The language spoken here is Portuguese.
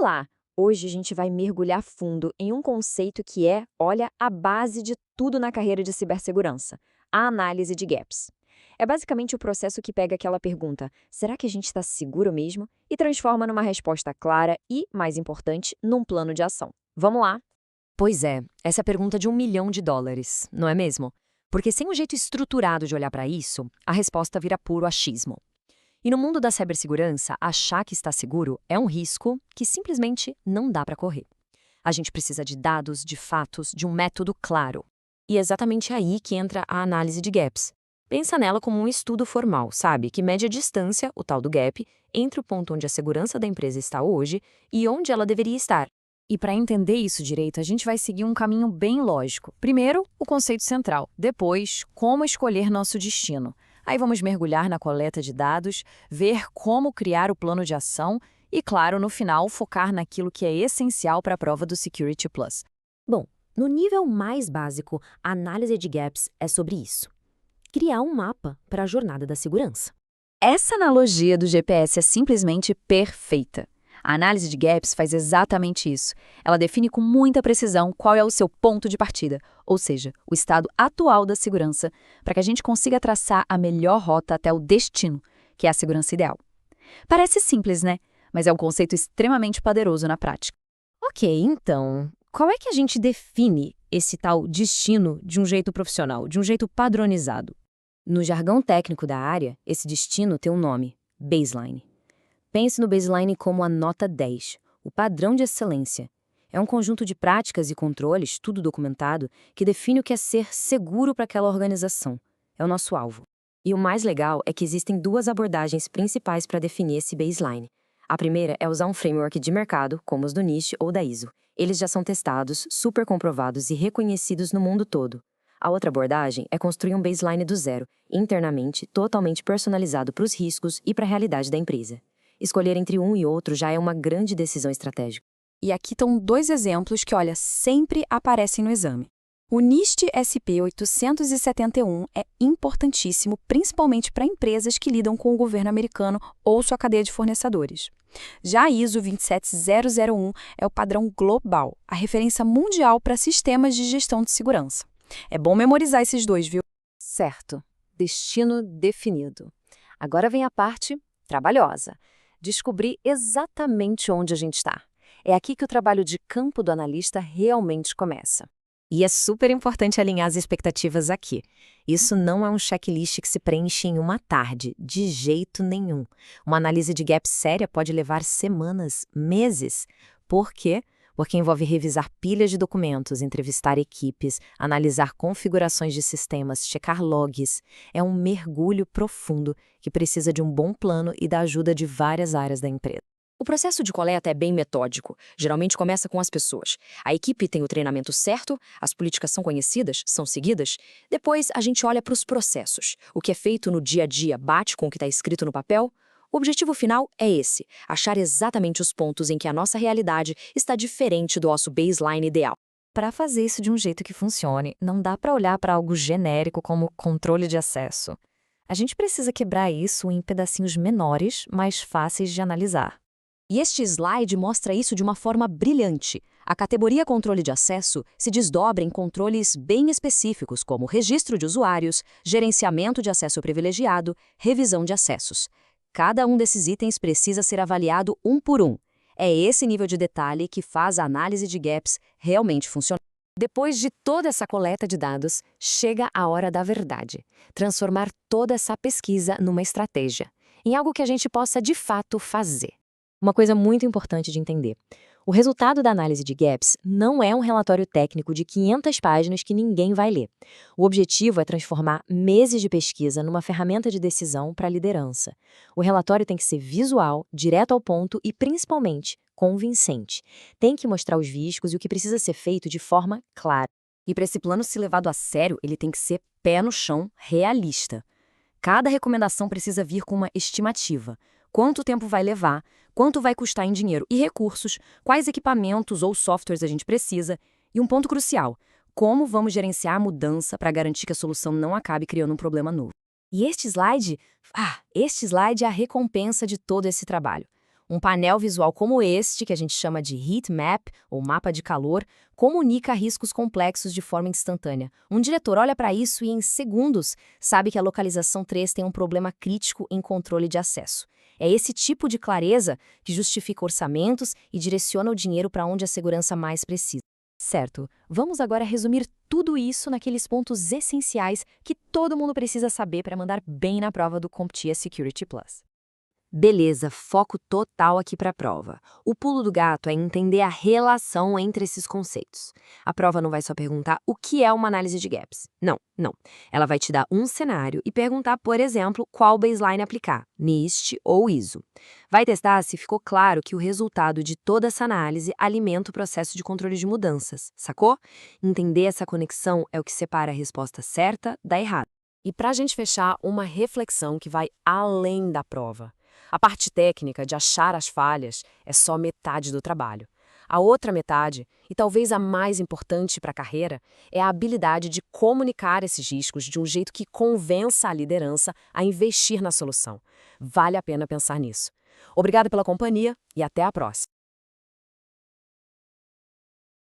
Olá! Hoje a gente vai mergulhar fundo em um conceito que é, olha, a base de tudo na carreira de cibersegurança: a análise de gaps. É basicamente o processo que pega aquela pergunta: será que a gente está seguro mesmo? E transforma numa resposta clara e, mais importante, num plano de ação. Vamos lá? Pois é, essa é a pergunta de US$ 1 milhão, não é mesmo? Porque sem um jeito estruturado de olhar para isso, a resposta vira puro achismo. E no mundo da cibersegurança, achar que está seguro é um risco que simplesmente não dá para correr. A gente precisa de dados, de fatos, de um método claro. E é exatamente aí que entra a análise de gaps. Pensa nela como um estudo formal, sabe? Que mede a distância, o tal do gap, entre o ponto onde a segurança da empresa está hoje e onde ela deveria estar. E para entender isso direito, a gente vai seguir um caminho bem lógico. Primeiro, o conceito central. Depois, como escolher nosso destino. Aí vamos mergulhar na coleta de dados, ver como criar o plano de ação e, claro, no final, focar naquilo que é essencial para a prova do Security Plus. Bom, no nível mais básico, a análise de gaps é sobre isso. Criar um mapa para a jornada da segurança. Essa analogia do GPS é simplesmente perfeita. A análise de gaps faz exatamente isso. Ela define com muita precisão qual é o seu ponto de partida, ou seja, o estado atual da segurança, para que a gente consiga traçar a melhor rota até o destino, que é a segurança ideal. Parece simples, né? Mas é um conceito extremamente poderoso na prática. Ok, então, qual é que a gente define esse tal destino de um jeito profissional, de um jeito padronizado? No jargão técnico da área, esse destino tem um nome: baseline. Pense no baseline como a nota 10, o padrão de excelência. É um conjunto de práticas e controles, tudo documentado, que define o que é ser seguro para aquela organização. É o nosso alvo. E o mais legal é que existem duas abordagens principais para definir esse baseline. A primeira é usar um framework de mercado, como os do NIST ou da ISO. Eles já são testados, super comprovados e reconhecidos no mundo todo. A outra abordagem é construir um baseline do zero, internamente, totalmente personalizado para os riscos e para a realidade da empresa. Escolher entre um e outro já é uma grande decisão estratégica. E aqui estão dois exemplos que, olha, sempre aparecem no exame. O NIST SP 871 é importantíssimo, principalmente para empresas que lidam com o governo americano ou sua cadeia de fornecedores. Já a ISO 27001 é o padrão global, a referência mundial para sistemas de gestão de segurança. É bom memorizar esses dois, viu? Certo, destino definido. Agora vem a parte trabalhosa. Descobrir exatamente onde a gente está. É aqui que o trabalho de campo do analista realmente começa. E é super importante alinhar as expectativas aqui. Isso não é um checklist que se preenche em uma tarde, de jeito nenhum. Uma análise de gap séria pode levar semanas, meses. Por quê? Porque envolve revisar pilhas de documentos, entrevistar equipes, analisar configurações de sistemas, checar logs. É um mergulho profundo que precisa de um bom plano e da ajuda de várias áreas da empresa. O processo de coleta é bem metódico. Geralmente começa com as pessoas. A equipe tem o treinamento certo, as políticas são conhecidas, são seguidas. Depois, a gente olha para os processos. O que é feito no dia a dia bate com o que está escrito no papel? O objetivo final é esse: achar exatamente os pontos em que a nossa realidade está diferente do nosso baseline ideal. Para fazer isso de um jeito que funcione, não dá para olhar para algo genérico como controle de acesso. A gente precisa quebrar isso em pedacinhos menores, mais fáceis de analisar. E este slide mostra isso de uma forma brilhante. A categoria controle de acesso se desdobra em controles bem específicos, como registro de usuários, gerenciamento de acesso privilegiado, revisão de acessos. Cada um desses itens precisa ser avaliado um por um. É esse nível de detalhe que faz a análise de gaps realmente funcionar. Depois de toda essa coleta de dados, chega a hora da verdade. Transformar toda essa pesquisa numa estratégia, em algo que a gente possa de fato fazer. Uma coisa muito importante de entender: o resultado da análise de gaps não é um relatório técnico de 500 páginas que ninguém vai ler. O objetivo é transformar meses de pesquisa numa ferramenta de decisão para a liderança. O relatório tem que ser visual, direto ao ponto e, principalmente, convincente. Tem que mostrar os riscos e o que precisa ser feito de forma clara. E para esse plano ser levado a sério, ele tem que ser pé no chão, realista. Cada recomendação precisa vir com uma estimativa. Quanto tempo vai levar, quanto vai custar em dinheiro e recursos, quais equipamentos ou softwares a gente precisa, e um ponto crucial: como vamos gerenciar a mudança para garantir que a solução não acabe criando um problema novo. E este slide é a recompensa de todo esse trabalho. Um painel visual como este, que a gente chama de heat map, ou mapa de calor, comunica riscos complexos de forma instantânea. Um diretor olha para isso e, em segundos, sabe que a localização 3 tem um problema crítico em controle de acesso. É esse tipo de clareza que justifica orçamentos e direciona o dinheiro para onde a segurança mais precisa. Certo, vamos agora resumir tudo isso naqueles pontos essenciais que todo mundo precisa saber para mandar bem na prova do CompTIA Security Plus. Beleza, foco total aqui para a prova. O pulo do gato é entender a relação entre esses conceitos. A prova não vai só perguntar o que é uma análise de gaps. Não, não. Ela vai te dar um cenário e perguntar, por exemplo, qual baseline aplicar, NIST ou ISO. Vai testar se ficou claro que o resultado de toda essa análise alimenta o processo de controle de mudanças, sacou? Entender essa conexão é o que separa a resposta certa da errada. E para a gente fechar, uma reflexão que vai além da prova. A parte técnica de achar as falhas é só metade do trabalho. A outra metade, e talvez a mais importante para a carreira, é a habilidade de comunicar esses riscos de um jeito que convença a liderança a investir na solução. Vale a pena pensar nisso. Obrigada pela companhia e até a próxima.